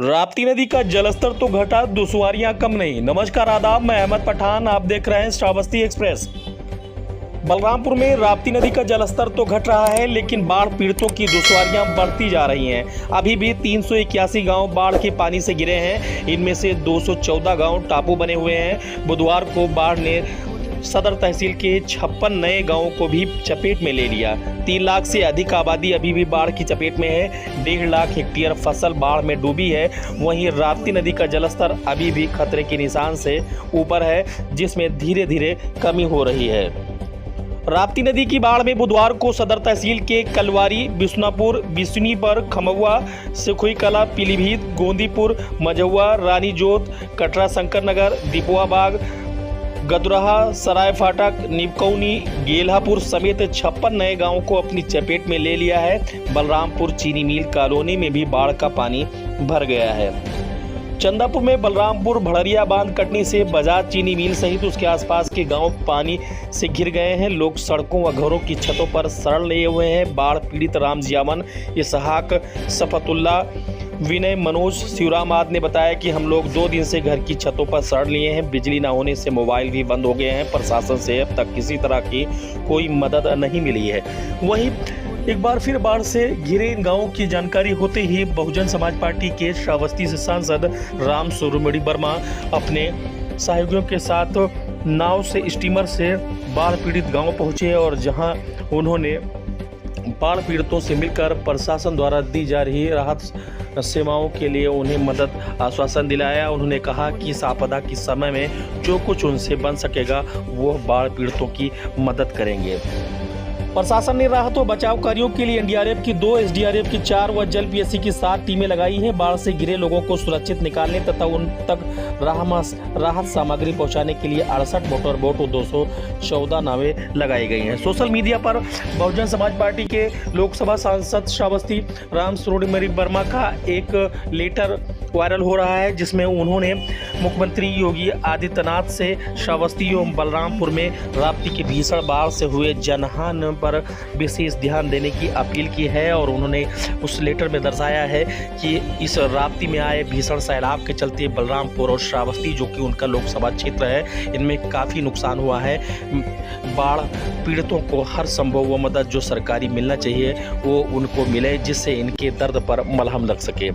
राप्ती नदी का जलस्तर तो घटा, दुश्वारियां कम नहीं। नमस्कार, आदाब, मैं अहमद पठान, आप देख रहे हैं श्रावस्ती एक्सप्रेस। बलरामपुर में राप्ती नदी का जलस्तर तो घट रहा है, लेकिन बाढ़ पीड़ितों की दुश्वारियां बढ़ती जा रही हैं। अभी भी 381 गांव बाढ़ के पानी से घिरे हैं। इनमें से 214 गांव टापू बने हुए हैं। बुधवार को बाढ़ ने सदर तहसील के 56 नए गांवों को भी चपेट में ले लिया। 3 लाख से अधिक आबादी अभी भी बाढ़ की चपेट में है। 1.5 लाख हेक्टेयर फसल बाढ़ में डूबी है। वहीं राप्ती नदी का जलस्तर अभी भी खतरे के निशान से ऊपर है, जिसमें धीरे धीरे कमी हो रही है। राप्ती नदी की बाढ़ में बुधवार को सदर तहसील के कलवारी, बिश्नापुर, बिस्नीपर, खमौआ, सिखुई कला, पीलीभीत, गोंदीपुर, मझौआ, रानी जोत, कटरा, शंकर नगर, दीपुआ बाग, गदुरहा, सराय फाटक, निपकौनी, गेल्हापुर समेत 56 नए गांवों को अपनी चपेट में ले लिया है। बलरामपुर चीनी मिल कॉलोनी में भी बाढ़ का पानी भर गया है। चंदापुर में बलरामपुर भड़रिया बांध कटने से बजाज चीनी मिल सहित उसके आसपास के गांव पानी से घिर गए हैं। लोग सड़कों व घरों की छतों पर शरण लिए हुए हैं। बाढ़ पीड़ित राम जियामन, इसहाक, सफतुल्ला, विनय, मनोज, शिवराम आदि ने बताया कि हम लोग 2 दिन से घर की छतों पर शरण लिए हैं। बिजली न होने से मोबाइल भी बंद हो गए हैं। प्रशासन से अब तक किसी तरह की कोई मदद नहीं मिली है। वहीं एक बार फिर बाढ़ से घिरे इन गांवों की जानकारी होते ही बहुजन समाज पार्टी के श्रावस्ती से सांसद राम सूर्यमणि वर्मा अपने सहयोगियों के साथ नाव से, स्टीमर से बाढ़ पीड़ित गांव पहुंचे और जहां उन्होंने बाढ़ पीड़ितों से मिलकर प्रशासन द्वारा दी जा रही राहत सेवाओं के लिए उन्हें मदद आश्वासन दिलाया। उन्होंने कहा कि इस आपदा के समय में जो कुछ उनसे बन सकेगा वो बाढ़ पीड़ितों की मदद करेंगे। प्रशासन ने राहत व बचाव कार्यों के लिए एनडीआरएफ की 2, एसडीआरएफ की 4 व जल पीएससी की 7 टीमें लगाई हैं। बाढ़ से घिरे लोगों को सुरक्षित निकालने तथा उन तक राहत सामग्री पहुंचाने के लिए 68 मोटर बोट और 214 नावें लगाई गई हैं। सोशल मीडिया पर बहुजन समाज पार्टी के लोकसभा सांसद श्रावस्ती राम सूर्यमणि वर्मा का एक लेटर वायरल हो रहा है, जिसमें उन्होंने मुख्यमंत्री योगी आदित्यनाथ से श्रावस्ती एवं बलरामपुर में राप्ती की भीषण बाढ़ से हुए जनहानि पर विशेष ध्यान देने की अपील की है। और उन्होंने उस लेटर में दर्शाया है कि इस राप्ती में आए भीषण सैलाब के चलते बलरामपुर और श्रावस्ती, जो कि उनका लोकसभा क्षेत्र है, इनमें काफ़ी नुकसान हुआ है। बाढ़ पीड़ितों को हर संभव मदद जो सरकारी मिलना चाहिए वो उनको मिले, जिससे इनके दर्द पर मलहम लग सके।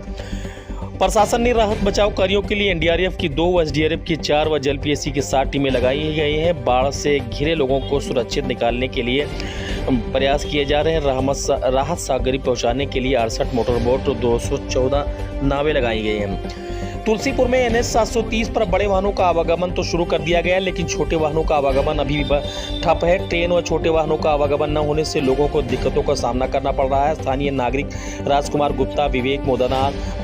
प्रशासन ने राहत बचाव कार्यों के लिए एनडीआरएफ की 2, एसडीआरएफ की 4 व जल पीएससी की 7 टीमें लगाई गई हैं। बाढ़ से घिरे लोगों को सुरक्षित निकालने के लिए प्रयास किए जा रहे हैं। राहत सामग्री पहुंचाने के लिए 68 मोटर बोट और 214 नावें लगाई गई हैं। तुलसीपुर में NH 730 पर बड़े वाहनों का आवागमन तो शुरू कर दिया गया है, लेकिन छोटे वाहनों का आवागमन अभी भी ठप है। ट्रेन व छोटे वाहनों का आवागमन न होने से लोगों को दिक्कतों का सामना करना पड़ रहा है। स्थानीय नागरिक राजकुमार गुप्ता, विवेक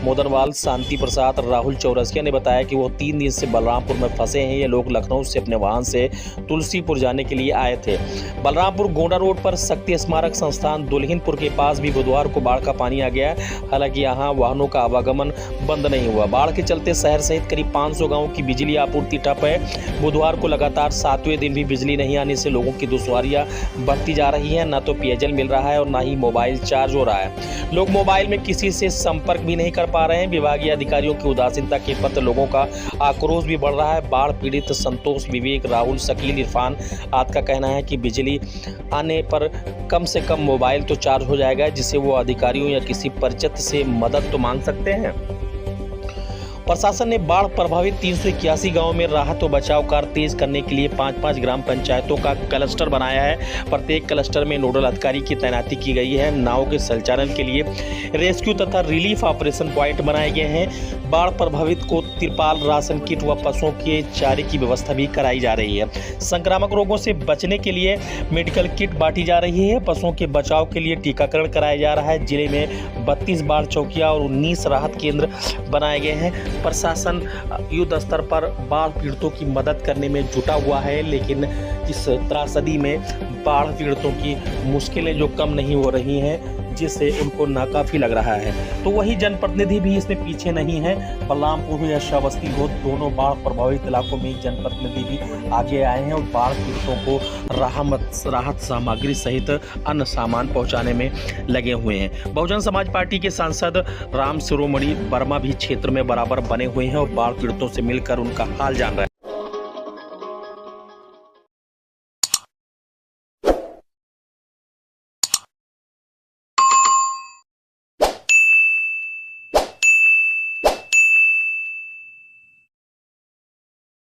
मोदनवाल, शांति प्रसाद, राहुल चौरसिया ने बताया कि वो 3 दिन से बलरामपुर में फंसे हैं। ये लोग लखनऊ से अपने वाहन से तुलसीपुर जाने के लिए आए थे। बलरामपुर गोंडा रोड पर शक्ति स्मारक संस्थान दुल्हिनपुर के पास भी बुधवार को बाढ़ का पानी आ गया है। हालांकि यहाँ वाहनों का आवागमन बंद नहीं हुआ। बाढ़ के चलते शहर सहित करीब 500 गांवों की बिजली आपूर्ति ठप है। बुधवार को लगातार 7वें दिन भी बिजली नहीं आने से लोगों की दुश्वारियां बढ़ती जा रही हैं। न तो पेयजल मिल रहा है और न ही मोबाइल चार्ज हो रहा है। लोग मोबाइल में किसी से संपर्क भी नहीं कर पा रहे हैं। विभागीय अधिकारियों की उदासीनता के प्रति लोगों का आक्रोश भी बढ़ रहा है। बाढ़ पीड़ित संतोष, विवेक, राहुल, शकील, इरफान आदि का कहना है कि बिजली आने पर कम से कम मोबाइल तो चार्ज हो जाएगा, जिससे वो अधिकारियों या किसी परिचित से मदद तो मांग सकते हैं। प्रशासन ने बाढ़ प्रभावित 381 गांवों में राहत व बचाव कार्य तेज करने के लिए 5-5 ग्राम पंचायतों का क्लस्टर बनाया है। प्रत्येक क्लस्टर में नोडल अधिकारी की तैनाती की गई है। नाव के संचालन के लिए रेस्क्यू तथा रिलीफ ऑपरेशन पॉइंट बनाए गए हैं। बाढ़ प्रभावित को तिरपाल, राशन किट व पशुओं के चारे की व्यवस्था भी कराई जा रही है। संक्रामक रोगों से बचने के लिए मेडिकल किट बांटी जा रही है। पशुओं के बचाव के लिए टीकाकरण कराया जा रहा है। जिले में 32 बाढ़ चौकियां और 19 राहत केंद्र बनाए गए हैं। प्रशासन युद्ध स्तर पर बाढ़ पीड़ितों की मदद करने में जुटा हुआ है, लेकिन इस त्रासदी में बाढ़ पीड़ितों की मुश्किलें जो कम नहीं हो रही हैं। जिससे उनको नाकाफी लग रहा है। तो वही जनप्रतिनिधि भी इसमें पीछे नहीं है। बलरामपुर हो या श्रावस्ती हो, दोनों बाढ़ प्रभावित इलाकों में जनप्रतिनिधि भी आगे आए हैं और बाढ़ पीड़ितों को राहत सामग्री सहित अन्य सामान पहुंचाने में लगे हुए हैं। बहुजन समाज पार्टी के सांसद राम शिरोमणि वर्मा भी क्षेत्र में बराबर बने हुए हैं और बाढ़ पीड़ितों से मिलकर उनका हाल जान रहे हैं।